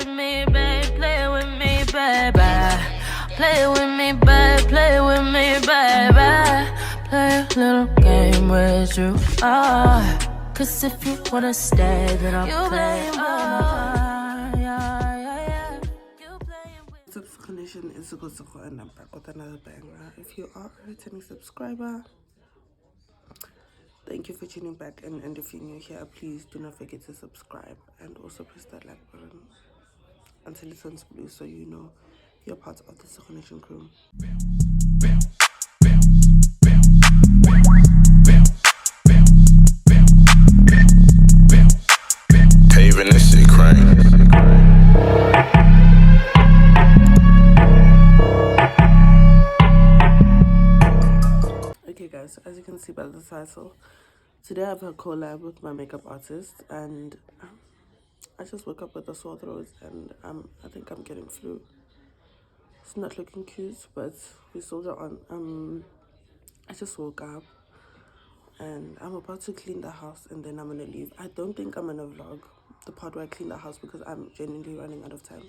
with me, babe, play with me, baby. Play with me, babe, play with me, baby. Play a little game with you, cause if you wanna stay, then I'll play. Subscription is a good and I'm back with another banger. If you are a returning subscriber, thank you for tuning back, and if you're new here, please do not forget to subscribe and also press that like button until it turns blue so you know you're part of the Subscription crew. Paving this shit crank. Okay guys, as you can see by the title, today I have a collab with my makeup artist, and I just woke up with a sore throat and I think I'm getting flu. It's not looking cute, but we soldier on. I just woke up and I'm about to clean the house and then I'm gonna leave. I don't think I'm gonna vlog the part where I clean the house because I'm genuinely running out of time.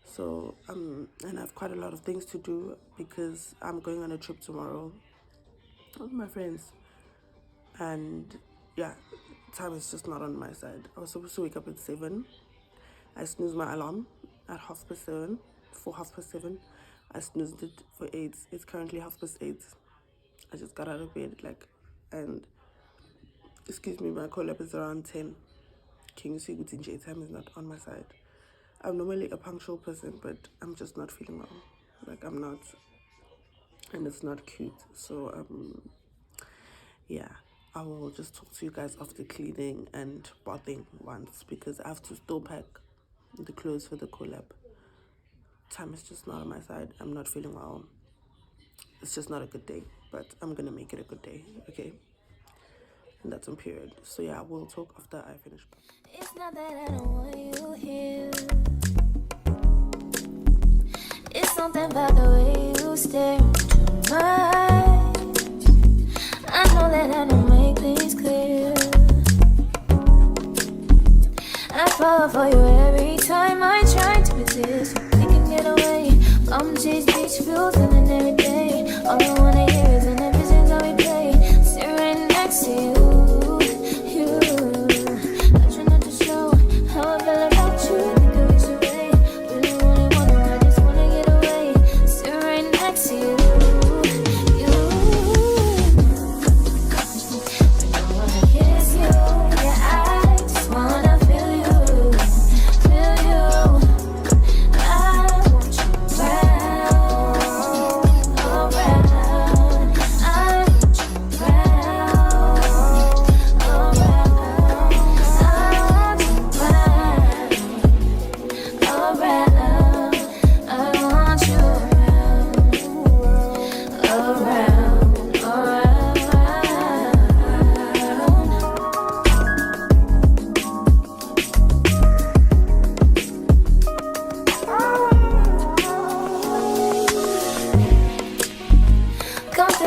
So and I have quite a lot of things to do because I'm going on a trip tomorrow with my friends, and yeah, time is just not on my side. I was supposed to wake up at 7. I snoozed my alarm at 7:30 for 7:30. I snoozed it for 8. It's currently 8:30. I just got out of bed and excuse me, my collab is around 10. Can you see what in time is not on my side? I'm normally a punctual person, but I'm just not feeling well. I'm not, and it's not cute. So yeah, I will just talk to you guys after cleaning and bathing once, because I have to still pack the clothes for the collab. Time is just not on my side. I'm not feeling well. It's just not a good day, but I'm gonna make it a good day, okay? And that's on period. So yeah, we'll talk after I finish. It's not that I don't want you here. It's something about the way you stare into my eyes. I know that I don't make things clear. I fall for you every time I try to resist. We can get away from these beach views and then every day. All I wanna hear is an visions that we play. Sit right next to you. I try not to show how I feel about you. Think I wish away. Really wanna, I just wanna get away. Sit right next to you.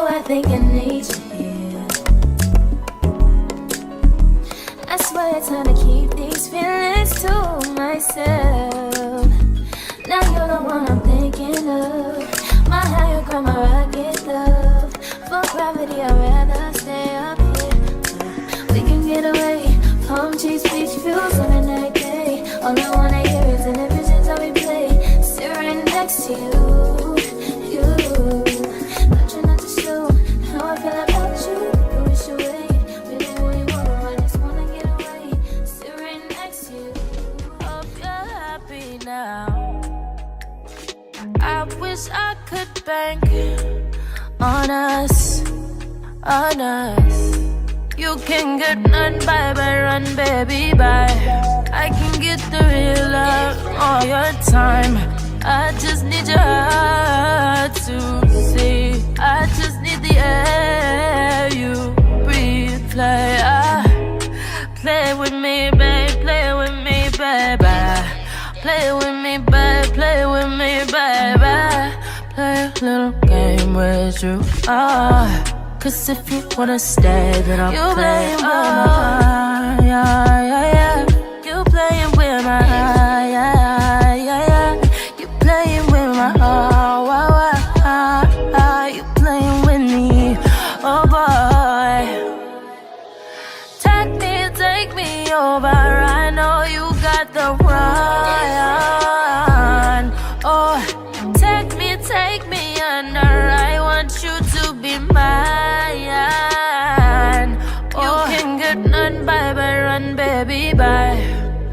I think I need you here. I swear it's hard to keep these feelings to myself. Now you're the one I'm thinking of. My higher ground, my rocket love. For gravity, I'd rather stay up here. We can get away, palm trees, beach views on a night day. All I wanna hear is an visions that we play. Sit right next to you. I feel about you, I wish away. Really wanna, I just wanna get away. Sit right next to you. Hope you're happy now. I wish I could bank on us, on us. You can get none, bye bye, run baby bye. I can get the real love all your time. I just need your heart to see. I just need the air you breathe. Play with me, babe, play with me, baby. Play with me, babe, play with me, baby. Play a little game with you, cause if you wanna stay, then I'll play. Yeah. You playing with my heart, yeah.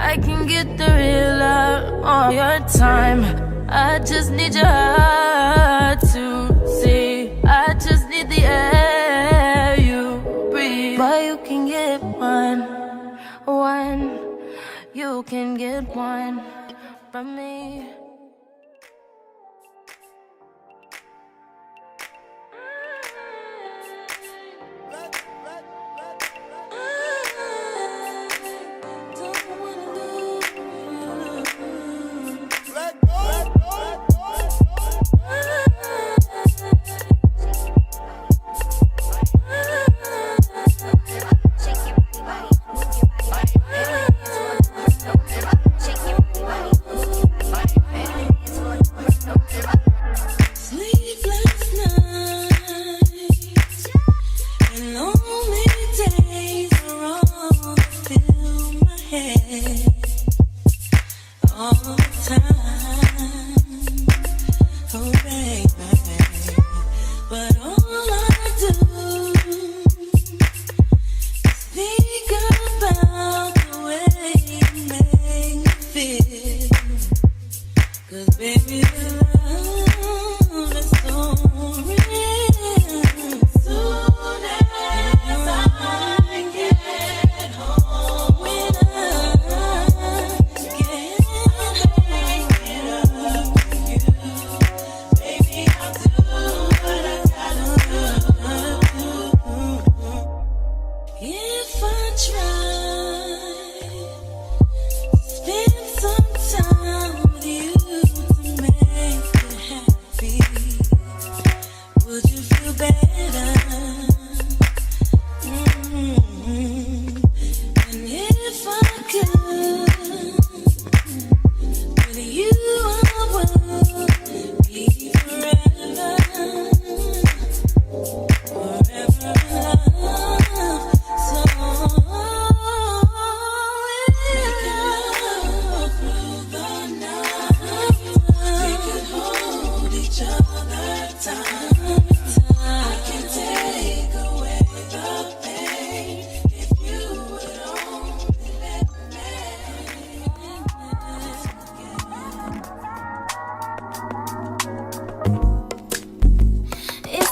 I can get the real out all your time. I just need your heart to see. I just need the air you breathe. But you can get one. You can get one from me.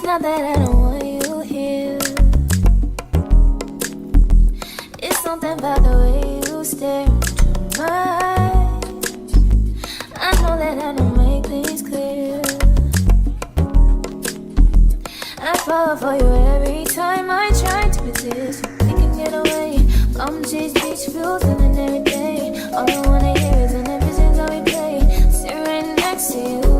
Not that I don't want you here. It's something about the way you stare into my eyes. I know that I don't make things clear. I fall for you every time I try to resist. We can get away from these beach views and every day. All I wanna hear is an visions that we play. Sit right next to you.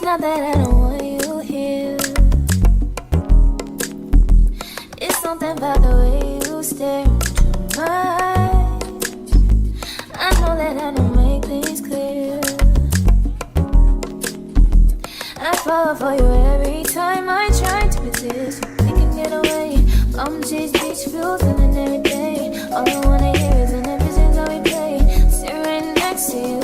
Not that I don't want you here. It's something about the way you stare into my eyes. I know that I don't make things clear. I fall for you every time I try to resist. We can get away from these beach views and every day. All I wanna hear is an visions that we play. Sit right next to you.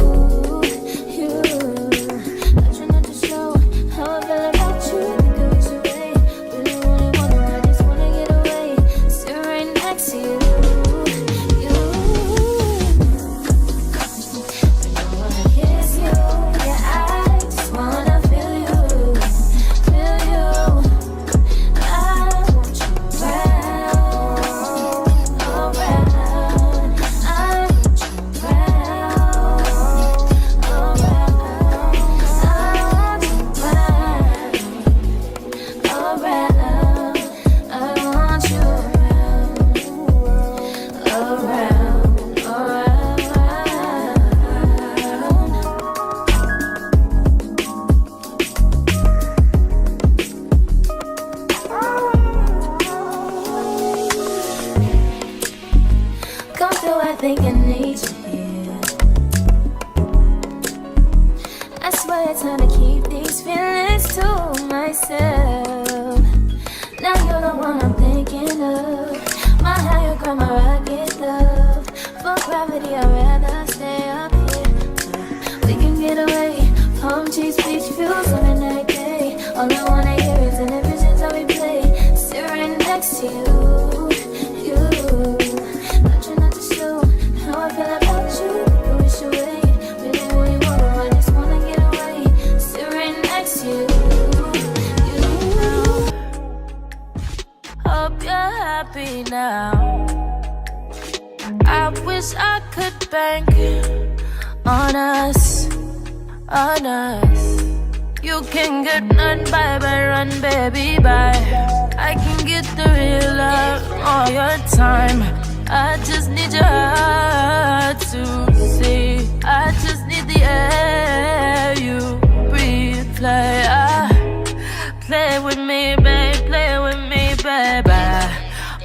I think I need you here. I swear it's time to keep these feelings to myself. Now you're the one I'm thinking of. My higher ground, my rocket love. For gravity, I'd rather stay up here. We can get away from cheese beach views on a night day. All I wanna hear is an visions that we play. Sit right next to you. I feel about you, I wish away. Really, really wanna, I just wanna get away. Sit right next to you. Hope you're happy now. I wish I could bank on us, on us. You can get none, bye, bye, run, baby, bye. I can get the real love all your time. I just need your heart to see. I just need the air you breathe. Play with me, babe. Play with me, baby.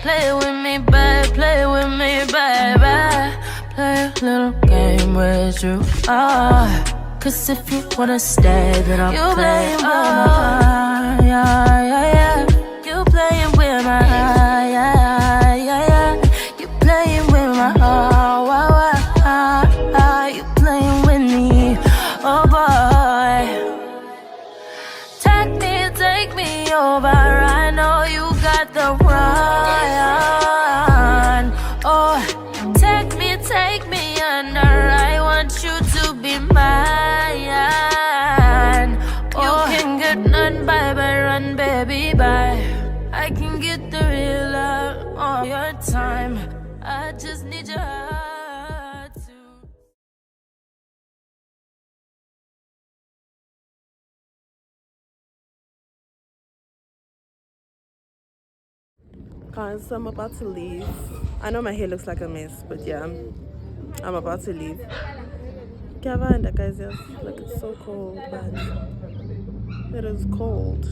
Play with me, babe. Play with me, baby. Play a little game with you. Cause if you wanna stay, then I'll play. Yeah, yeah, yeah. You playing with my heart, yeah, yeah, yeah. Playing with my heart, you playing with me, oh boy. Take me over, I know you got the run. Oh, take me under, I want you to be mine. Oh, you can get none, bye, bye, run, baby, bye. I can get the real love all your time. I just need your heart to. Guys, so I'm about to leave. I know my hair looks like a mess, but yeah, I'm about to leave. Kavanda, guys, yes. Like, it's so cold, man. It is cold.